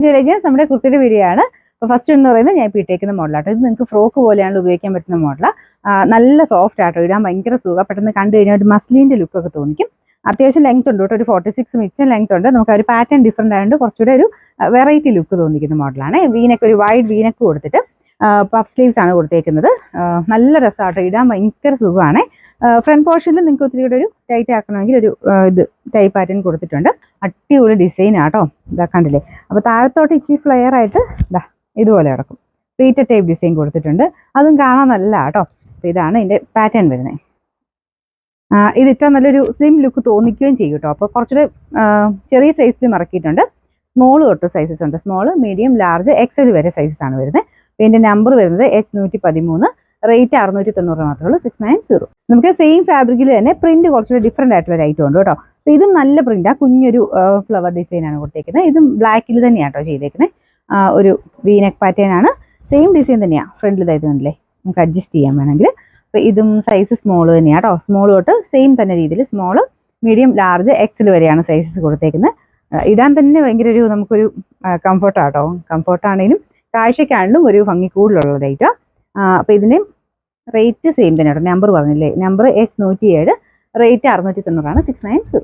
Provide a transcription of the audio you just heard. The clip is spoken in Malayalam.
നമ്മുടെ കുർത്തിയുടെ വീഡിയോ ആണ്. അപ്പോൾ ഫസ്റ്റ് എന്ന് പറയുന്നത് ഞാൻ ഇപ്പോൾ ഇട്ടേക്കുന്ന മോഡലാട്ടോ. ഇത് നിങ്ങൾക്ക് ഫ്രോക്ക് പോലെയാണ് ഉപയോഗിക്കാൻ പറ്റുന്ന മോഡലാണ്. നല്ല സോഫ്റ്റ് ആട്ടോ, ഇടാൻ ഭയങ്കര സുഖം. പെട്ടെന്ന് കണ്ടു കഴിഞ്ഞാൽ ഒരു മസ്ലിൻ്റെ ലുക്കൊക്കെ തോന്നിക്കും. അത്യാവശ്യം ലെങ്ത് ഉണ്ട് കേട്ടോ, ഒരു 46 മിച്ചം ലെങ്ത് ഉണ്ട്. നമുക്ക് ഒരു പാറ്റേൺ ഡിഫറെൻ്റ് ആയതുകൊണ്ട് കുറച്ചുകൂടെ ഒരു വെറൈറ്റി ലുക്ക് തോന്നിക്കുന്ന മോഡലാണ്. വീനക്ക് ഒരു വൈഡ് വീനക്ക് കൊടുത്തിട്ട് പഫ് സ്ലീവ്സ് ആണ് കൊടുത്തേക്കുന്നത്. നല്ല രസമാട്ടോ, ഇടാൻ ഭയങ്കര സുഖമാണ്. ഫ്രണ്ട് പോർഷനിൽ നിങ്ങൾക്ക് ഒത്തിരി കൂടെ ഒരു ടൈറ്റ് ആക്കണമെങ്കിൽ ഒരു ഇത് ടൈപ്പ് പാറ്റേൺ കൊടുത്തിട്ടുണ്ട്. അടിപൊളി ഡിസൈൻ ആട്ടോ, ഇതാ കണ്ടില്ലേ. അപ്പോൾ താഴത്തോട്ട് ഇച്ചിരി ഫ്ലെയർ ആയിട്ട് ഇതാ ഇതുപോലെ കിടക്കും. പ്ലീറ്റഡ് ടൈപ്പ് ഡിസൈൻ കൊടുത്തിട്ടുണ്ട്, അതും കാണാൻ നല്ല ആട്ടോ. അപ്പോൾ ഇതാണ് ഇതിൻ്റെ പാറ്റേൺ വരുന്നത്. ഇതിട്ടാൽ നല്ലൊരു സ്ലിം ലുക്ക് തോന്നിക്കുകയും ചെയ്യും കേട്ടോ. അപ്പോൾ കുറച്ചുകൂടെ ചെറിയ സൈസിൽ ഇറക്കിയിട്ടുണ്ട്. സ്മോൾ തൊട്ട് സൈസസ് ഉണ്ട്, സ്മോൾ, മീഡിയം, ലാർജ്, എക്സൽ വരെ സൈസസ് ആണ് വരുന്നത്. അപ്പോൾ ഇതിൻ്റെ നമ്പർ വരുന്നത് H113, റേറ്റ് 690 മാത്രമേ ഉള്ളൂ, 690. നമുക്ക് സെയിം ഫാബ്രിക്കിൽ തന്നെ പ്രിന്റ് കുറച്ചുകൂടി ഡിഫറെൻ്റ് ആയിട്ടുള്ള ഒരു ഐറ്റം ഉണ്ട് കേട്ടോ. അപ്പോൾ ഇതും നല്ല പ്രിന്റാണ്, കുഞ്ഞൊരു ഫ്ലവർ ഡിസൈനാണ് കൊടുത്തേക്കുന്നത്. ഇതും ബ്ലാക്കിൽ തന്നെയാണ് കേട്ടോ ചെയ്തേക്കുന്നത്. ഒരു വീനെക്ക് പാറ്റേൺ ആണ്, സെയിം ഡിസൈൻ തന്നെയാണ്. ഫ്രണ്ടിൽ ഇതായതുകൊണ്ടല്ലേ നമുക്ക് അഡ്ജസ്റ്റ് ചെയ്യാൻ വേണമെങ്കിൽ. അപ്പോൾ ഇതും സൈസ് സ്മോൾ തന്നെയാണ് കേട്ടോ. സ്മോൾ തൊട്ട് സെയിം തന്നെ രീതിയിൽ സ്മോൾ, മീഡിയം, ലാർജ്, എക്സൽ വരെയാണ് സൈസസ് കൊടുത്തേക്കുന്നത്. ഇടാൻ തന്നെ ഭയങ്കര ഒരു നമുക്കൊരു കംഫർട്ടാട്ടോ. കംഫർട്ടാണെങ്കിലും കാഴ്ചയ്ക്കാണെങ്കിലും ഒരു ഭംഗി കൂടുതലുള്ളതായിട്ടാണ്. അപ്പോൾ ഇതിന് റേറ്റ് സെയിം തന്നെ കേട്ടോ. നമ്പർ പറഞ്ഞില്ലേ, നമ്പർ H107, റേറ്റ് 690, 690.